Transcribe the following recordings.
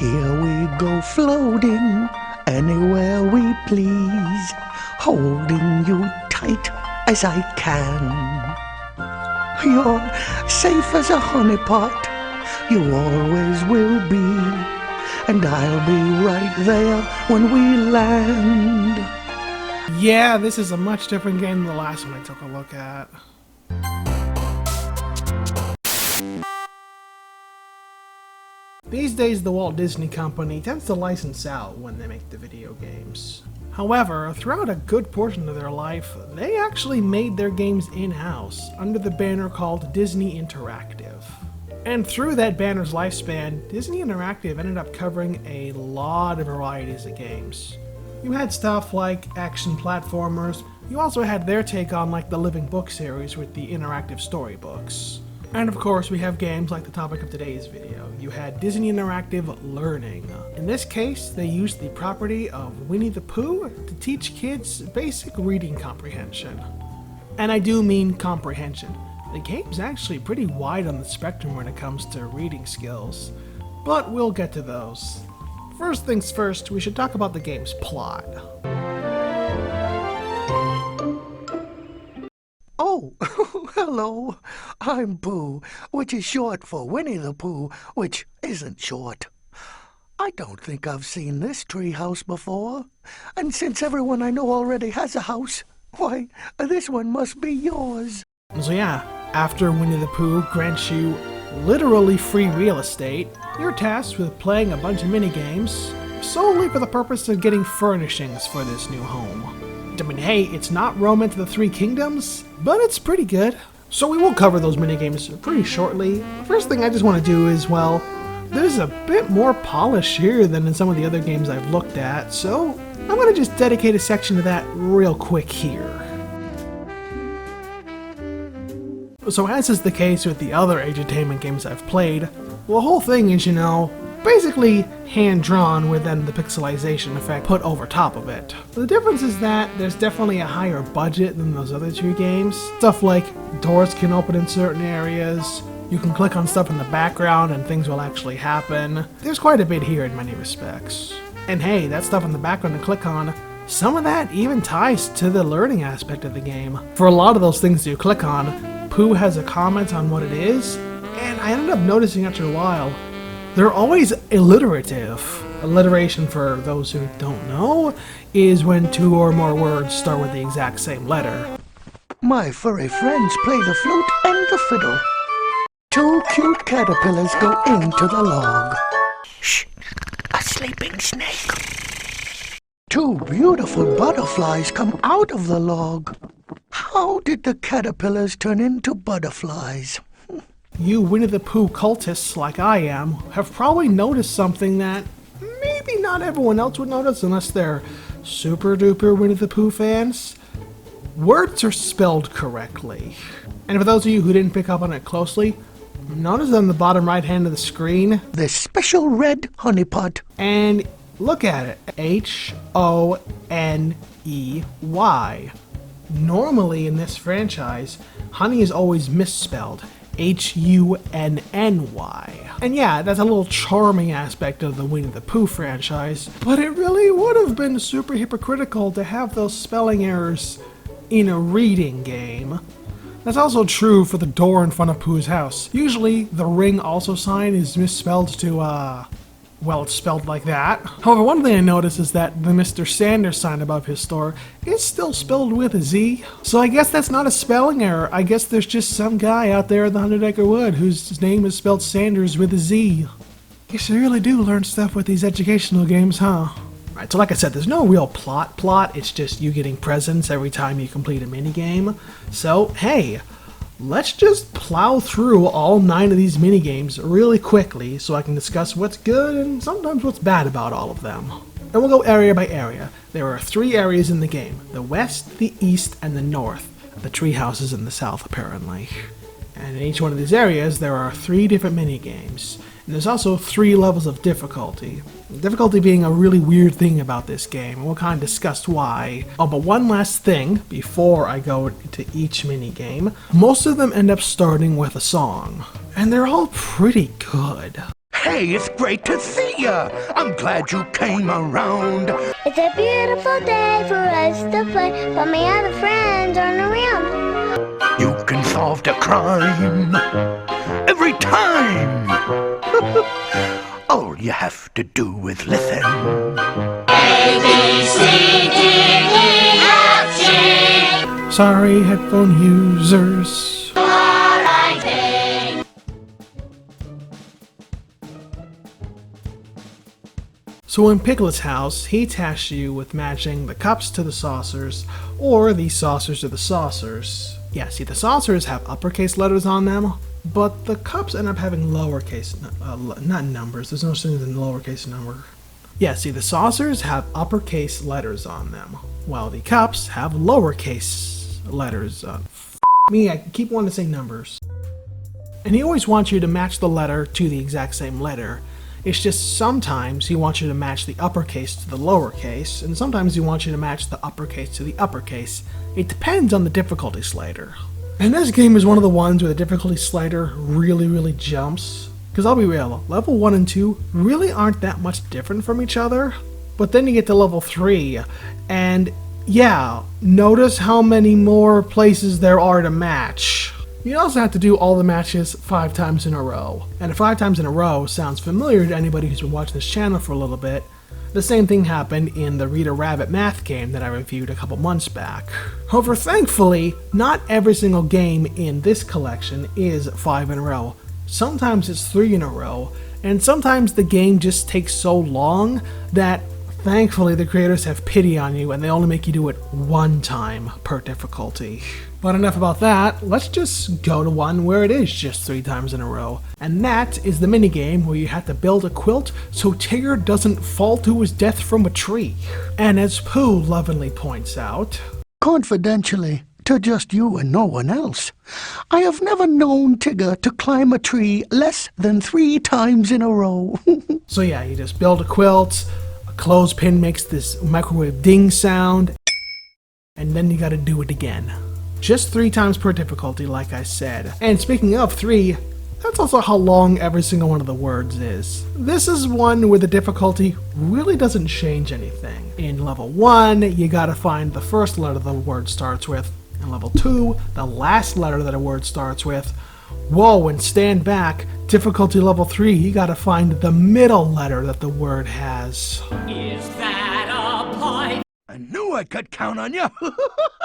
Here we go floating anywhere we please, holding you tight as I can. You're safe as a honeypot, you always will be, and I'll be right there when we land. Yeah, this is a much different game than the last one I took a look at. These days, the Walt Disney Company tends to license out when they make the video games. However, throughout a good portion of their life, they actually made their games in-house under the banner called Disney Interactive. And through that banner's lifespan, Disney Interactive ended up covering a lot of varieties of games. You had stuff like action platformers. You also had their take on like the Living Book series with the interactive storybooks. And of course, we have games like the topic of today's video. You had Disney Interactive Learning. In this case, they used the property of Winnie the Pooh to teach kids basic reading comprehension. And I do mean comprehension. The game's actually pretty wide on the spectrum when it comes to reading skills, but we'll get to those. First things first, we should talk about the game's plot. Oh, hello, I'm Pooh, which is short for Winnie the Pooh, which isn't short. I don't think I've seen this tree house before, and since everyone I know already has a house, why, this one must be yours. So yeah, after Winnie the Pooh grants you literally free real estate, you're tasked with playing a bunch of minigames solely for the purpose of getting furnishings for this new home. I mean, hey, it's not Rome into the Three Kingdoms, but it's pretty good. So we will cover those minigames pretty shortly. First thing I just want to do is, well, there's a bit more polish here than in some of the other games I've looked at, so I'm going to just dedicate a section to that real quick here. So as is the case with the other edutainment games I've played, well, the whole thing is, basically hand-drawn with then the pixelization effect put over top of it. The difference is that there's definitely a higher budget than those other two games. Stuff like doors can open in certain areas, you can click on stuff in the background and things will actually happen. There's quite a bit here in many respects. And hey, that stuff in the background to click on, some of that even ties to the learning aspect of the game. For a lot of those things you click on, Pooh has a comment on what it is, and I ended up noticing after a while, they're always alliterative. Alliteration, for those who don't know, is when two or more words start with the exact same letter. My furry friends play the flute and the fiddle. Two cute caterpillars go into the log. Shh, a sleeping snake. Two beautiful butterflies come out of the log. How did the caterpillars turn into butterflies? You Winnie the Pooh cultists like I am have probably noticed something that maybe not everyone else would notice unless they're super duper Winnie the Pooh fans. Words are spelled correctly. And for those of you who didn't pick up on it closely, notice on the bottom right hand of the screen, this special red honeypot. And look at it, H-O-N-E-Y. Normally in this franchise, honey is always misspelled. H-U-N-N-Y. And yeah, that's a little charming aspect of the Winnie the Pooh franchise, but it really would have been super hypocritical to have those spelling errors in a reading game. That's also true for the door in front of Pooh's house. Usually, the ring also sign is misspelled to, well, it's spelled like that. However, one thing I noticed is that the Mr. Sanders sign above his store is still spelled with a Z. So I guess that's not a spelling error. I guess there's just some guy out there at the 100 Acre Wood whose name is spelled Sanders with a Z. Guess you really do learn stuff with these educational games, huh? Right, so like I said, there's no real plot. It's just you getting presents every time you complete a minigame. So, hey, let's just plow through all 9 of these minigames really quickly so I can discuss what's good and sometimes what's bad about all of them. And we'll go area by area. There are 3 areas in the game: the west, the east, and the north. The tree house is in the south, apparently. And in each one of these areas, there are 3 different minigames. And there's also 3 levels of difficulty. Difficulty being a really weird thing about this game, and we'll kind of discuss why. Oh, but one last thing before I go into each minigame. Most of them end up starting with a song, and they're all pretty good. Hey, it's great to see ya. I'm glad you came around. It's a beautiful day for us to play, but my other friends aren't around. You can solve the crime every time. All you have to do is listen. A, B, C, D, E, F, G. Sorry, headphone users. So in Piglet's house, he tasks you with matching the cups to the saucers, or the saucers to the saucers. Yeah, see, the saucers have uppercase letters on them, but the cups end up having lowercase, not numbers, there's no such thing as a lowercase number. Yeah, see, the saucers have uppercase letters on them, while the cups have lowercase letters on. Me, I keep wanting to say numbers. And he always wants you to match the letter to the exact same letter. It's just sometimes he wants you to match the uppercase to the lowercase, and sometimes he wants you to match the uppercase to the uppercase. It depends on the difficulty slider. And this game is one of the ones where the difficulty slider really jumps. Because I'll be real, level 1 and 2 really aren't that much different from each other. But then you get to level 3, and yeah, notice how many more places there are to match. You also have to do all the matches 5 times in a row. And 5 times in a row sounds familiar to anybody who's been watching this channel for a little bit. The same thing happened in the Rita Rabbit math game that I reviewed a couple months back. However, thankfully, not every single game in this collection is 5 in a row. Sometimes it's 3 in a row, and sometimes the game just takes so long that thankfully the creators have pity on you and they only make you do it 1 time per difficulty. But enough about that, let's just go to one where it is just 3 times in a row. And that is the minigame where you have to build a quilt so Tigger doesn't fall to his death from a tree. And as Pooh lovingly points out, Confidentially, to just you and no one else, I have never known Tigger to climb a tree less than 3 times in a row. so yeah, you just build a quilt, a clothespin makes this microwave ding sound, and then you gotta do it again. Just 3 times per difficulty, like I said. And speaking of 3, that's also how long every single one of the words is. This is one where the difficulty really doesn't change anything. In level 1, you gotta find the first letter the word starts with. In level 2, the last letter that a word starts with. Whoa, and stand back. Difficulty level 3, you gotta find the middle letter that the word has. Is that a pipe? I knew I could count on you.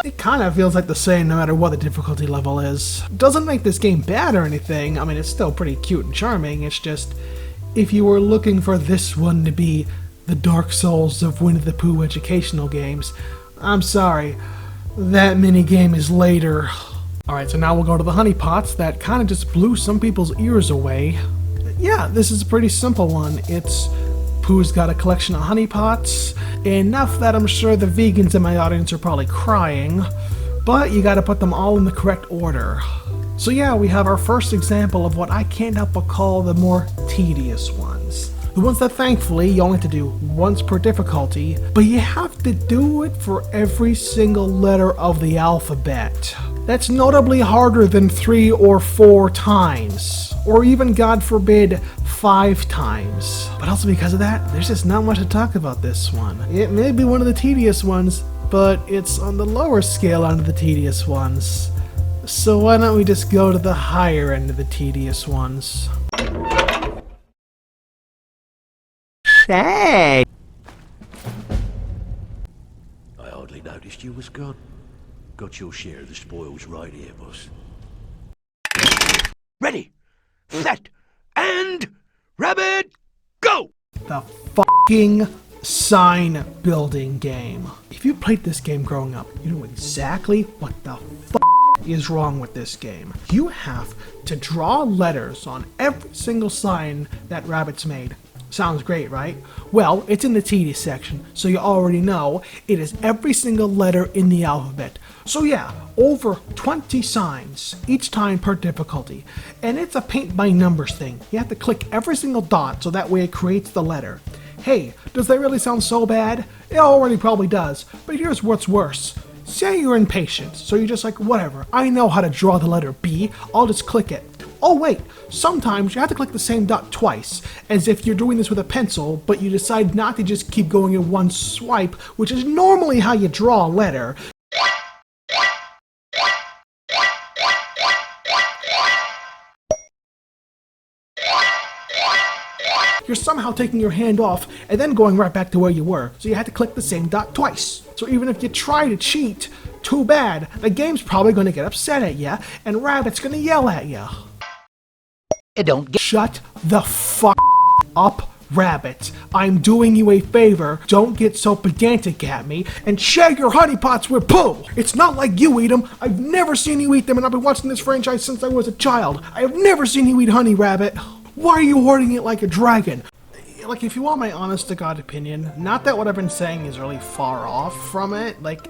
It kind of feels like the same no matter what the difficulty level is. Doesn't make this game bad or anything. I mean, it's still pretty cute and charming. It's just, if you were looking for this one to be the Dark Souls of Winnie the Pooh educational games, I'm sorry, that minigame is later. Alright, so now we'll go to the honeypots that kind of just blew some people's ears away. Yeah, this is a pretty simple one. It's Pooh's got a collection of honeypots, enough that I'm sure the vegans in my audience are probably crying, but you gotta put them all in the correct order. So yeah, we have our first example of what I can't help but call the more tedious ones. The ones that thankfully you only have to do once per difficulty, but you have to do it for every single letter of the alphabet. That's notably harder than 3 or 4 times, or even, God forbid, 5 times. But also because of that, there's just not much to talk about this one. It may be one of the tedious ones, but it's on the lower scale under the tedious ones. So why don't we just go to the higher end of the tedious ones? Hey! I hardly noticed you was gone. Got your share of the spoils right here, boss. Ready, set, and rabbit, go! The fucking sign building game. If you played this game growing up, you know exactly what the is wrong with this game. You have to draw letters on every single sign that Rabbit's made. Sounds great, right? Well, it's in the tedious section, so you already know it is every single letter in the alphabet. So yeah, over 20 signs, each time per difficulty. And it's a paint by numbers thing. You have to click every single dot so that way it creates the letter. Hey, does that really sound so bad? It already probably does, but here's what's worse. Say you're impatient, so you're just like, whatever, I know how to draw the letter B, I'll just click it. Oh wait, sometimes you have to click the same dot twice, as if you're doing this with a pencil, but you decide not to just keep going in one swipe, which is normally how you draw a letter. You're somehow taking your hand off and then going right back to where you were, so you had to click the same dot twice. So even if you try to cheat, too bad, the game's probably going to get upset at ya, and Rabbit's going to yell at ya. Shut the fuck up, Rabbit. I'm doing you a favor. Don't get so pedantic at me, and share your honey pots with Pooh. It's not like you eat them. I've never seen you eat them, and I've been watching this franchise since I was a child. I have never seen you eat honey, Rabbit. Why are you hoarding it like a dragon? Like, if you want my honest-to-God opinion, not that what I've been saying is really far off from it, like,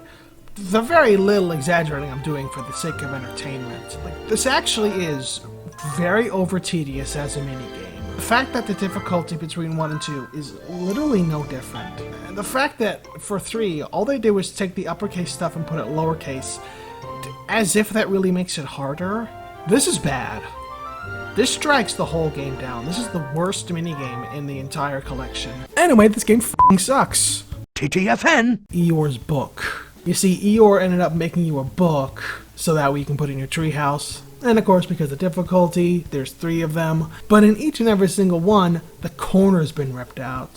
the very little exaggerating I'm doing for the sake of entertainment. Like, this actually is very over-tedious as a minigame. The fact that the difficulty between 1 and 2 is literally no different. And the fact that, for 3, all they did was take the uppercase stuff and put it lowercase, as if that really makes it harder, this is bad. This drags the whole game down. This is the worst minigame in the entire collection. Anyway, this game f***ing sucks. TTFN. Eeyore's book. You see, Eeyore ended up making you a book so that way you can put it in your treehouse. And of course, because of difficulty, there's 3 of them. But in each and every single one, the corner's been ripped out.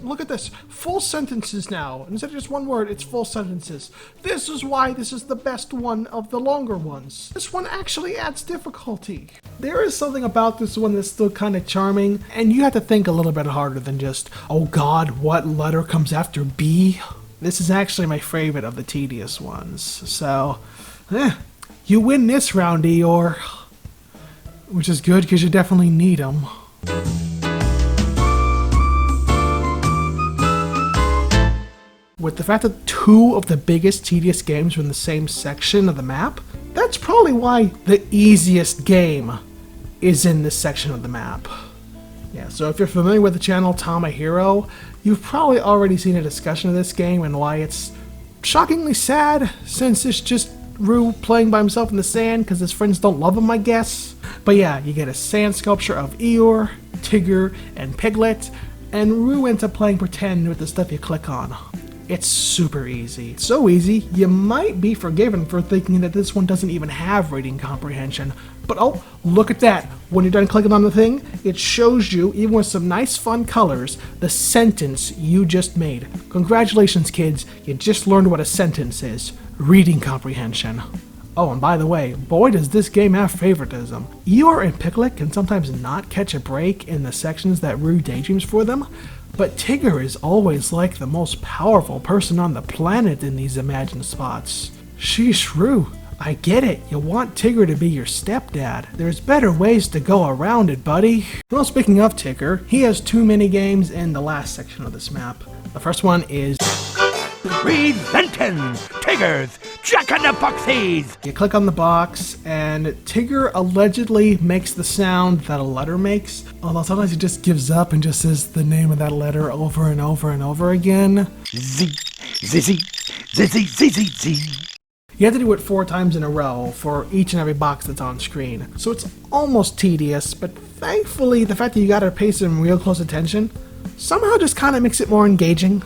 Look at this. Full sentences now. Instead of just one word, it's full sentences. This is why this is the best one of the longer ones. This one actually adds difficulty. There is something about this one that's still kind of charming, and you have to think a little bit harder than just, oh god, what letter comes after B? This is actually my favorite of the tedious ones. So, you win this round, Eeyore. Which is good, because you definitely need them. With the fact that 2 of the biggest tedious games are in the same section of the map, that's probably why the easiest game is in this section of the map. Yeah, so if you're familiar with the channel Tom a Hero, you've probably already seen a discussion of this game and why it's shockingly sad, since it's just Roo playing by himself in the sand because his friends don't love him, I guess. But yeah, you get a sand sculpture of Eeyore, Tigger, and Piglet, and Roo ends up playing pretend with the stuff you click on. It's super easy. It's so easy, you might be forgiven for thinking that this one doesn't even have reading comprehension. But oh, look at that. When you're done clicking on the thing, it shows you, even with some nice fun colors, the sentence you just made. Congratulations, kids. You just learned what a sentence is. Reading comprehension. Oh, and by the way, boy does this game have favoritism. Eeyore and Piglet can sometimes not catch a break in the sections that Roo daydreams for them, but Tigger is always like the most powerful person on the planet in these imagined spots. Sheesh, Roo, I get it. You want Tigger to be your stepdad. There's better ways to go around it, buddy. Well, speaking of Tigger, he has 2 mini-games in the last section of this map. The first one is Presenting Tigger's Jack-in-the-Boxies. you click on the box, and Tigger allegedly makes the sound that a letter makes, although sometimes he just gives up and just says the name of that letter over and over and over again. Z, zizzy, zizzy, zizzy, z. You have to do it 4 times in a row for each and every box that's on screen, so it's almost tedious, but thankfully the fact that you gotta pay some real close attention somehow just kind of makes it more engaging.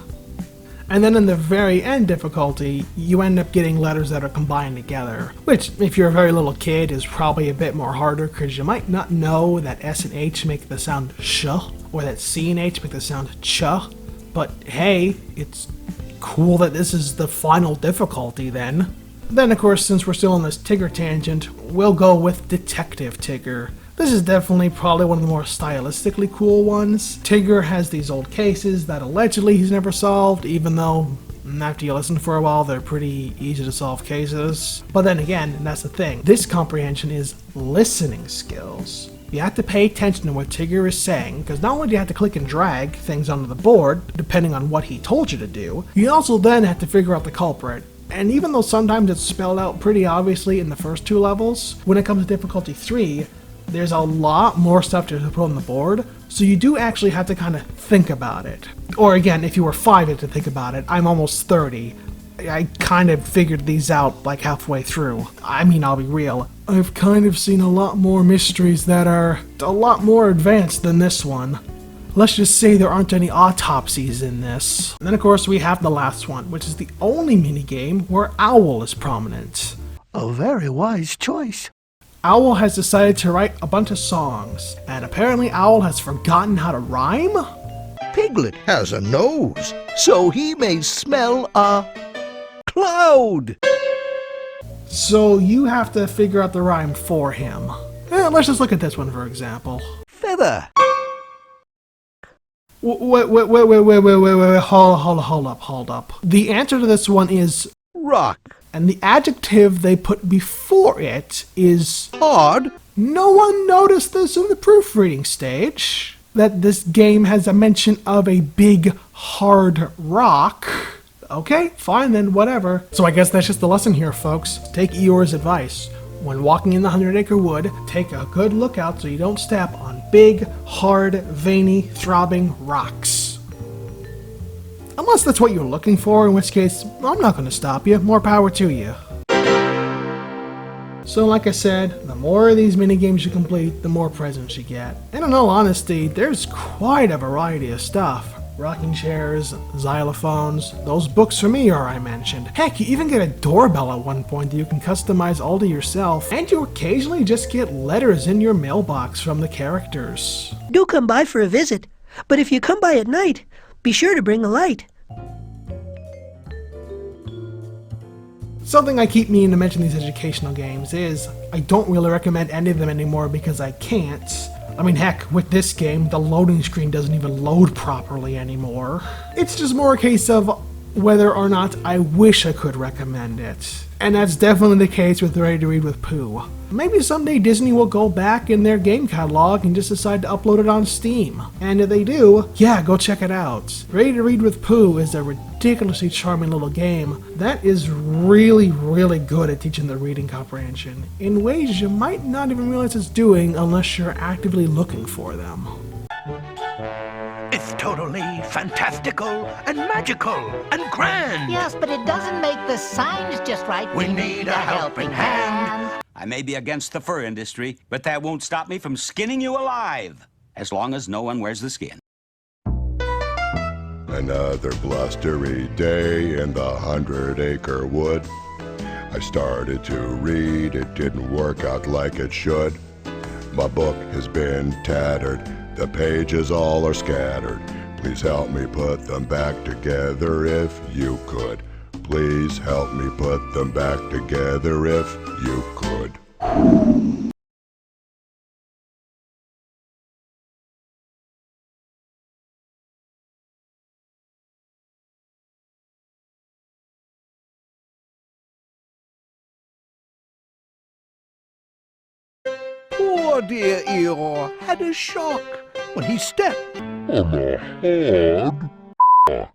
And then in the very end difficulty, you end up getting letters that are combined together, which, if you're a very little kid, is probably a bit more harder because you might not know that S and H make the sound sh, or that C and H make the sound ch, but hey, it's cool that this is the final difficulty then. Then, of course, since we're still on this Tigger tangent, we'll go with Detective Tigger. This is definitely probably one of the more stylistically cool ones. Tigger has these old cases that allegedly he's never solved, even though after you listen for a while, they're pretty easy to solve cases. But then again, and that's the thing, this comprehension is listening skills. You have to pay attention to what Tigger is saying, because not only do you have to click and drag things onto the board, depending on what he told you to do, you also then have to figure out the culprit. And even though sometimes it's spelled out pretty obviously in the first 2 levels, when it comes to difficulty 3, there's a lot more stuff to put on the board, so you do actually have to kind of think about it. Or again, if you were 5 to think about it, I'm almost 30. I kind of figured these out like halfway through. I mean, I'll be real. I've kind of seen a lot more mysteries that are a lot more advanced than this one. Let's just say there aren't any autopsies in this. And then of course we have the last one, which is the only minigame where Owl is prominent. A very wise choice. Owl has decided to write a bunch of songs, and apparently Owl has forgotten how to rhyme? Piglet has a nose, so he may smell a cloud. So you have to figure out the rhyme for him. Let's just look at this one for example. Feather. Wait, hold up. The answer to this one is Rock. and the adjective they put before it is Hard. no one noticed this in the proofreading stage, that this game has a mention of a big, hard rock. Okay, fine then, whatever. So I guess that's just the lesson here, folks. Take Eeyore's advice. When walking in the 100 Acre Wood, take a good look out so you don't step on big, hard, veiny, throbbing rocks. Unless that's what you're looking for, in which case, I'm not going to stop you. More power to you. So like I said, the more of these minigames you complete, the more presents you get. And in all honesty, there's quite a variety of stuff. Rocking chairs, xylophones, those books from Eeyore I mentioned. Heck, you even get a doorbell at one point that you can customize all to yourself. And you occasionally just get letters in your mailbox from the characters. Do come by for a visit, but if you come by at night, be sure to bring a light. Something I keep meaning to mention these educational games is I don't really recommend any of them anymore because I can't. I mean, heck, with this game, the loading screen doesn't even load properly anymore. It's just more a case of whether or not I wish I could recommend it. And that's definitely the case with Ready to Read with Pooh. Maybe someday Disney will go back in their game catalog and just decide to upload it on Steam. And if they do, yeah, go check it out. Ready to Read with Pooh is a ridiculously charming little game that is really, really good at teaching the reading comprehension in ways you might not even realize it's doing unless you're actively looking for them. It's totally fantastical and magical and grand. Yes, but it doesn't make the signs just right. We need a helping hand. I may be against the fur industry, but that won't stop me from skinning you alive, as long as no one wears the skin. Another blustery day in the 100 Acre Wood. I started to read, it didn't work out like it should. My book has been tattered, the pages all are scattered. Please help me put them back together if you could. Please help me put them back together if you could. Poor dear Eeyore had a shock when he stepped On a hard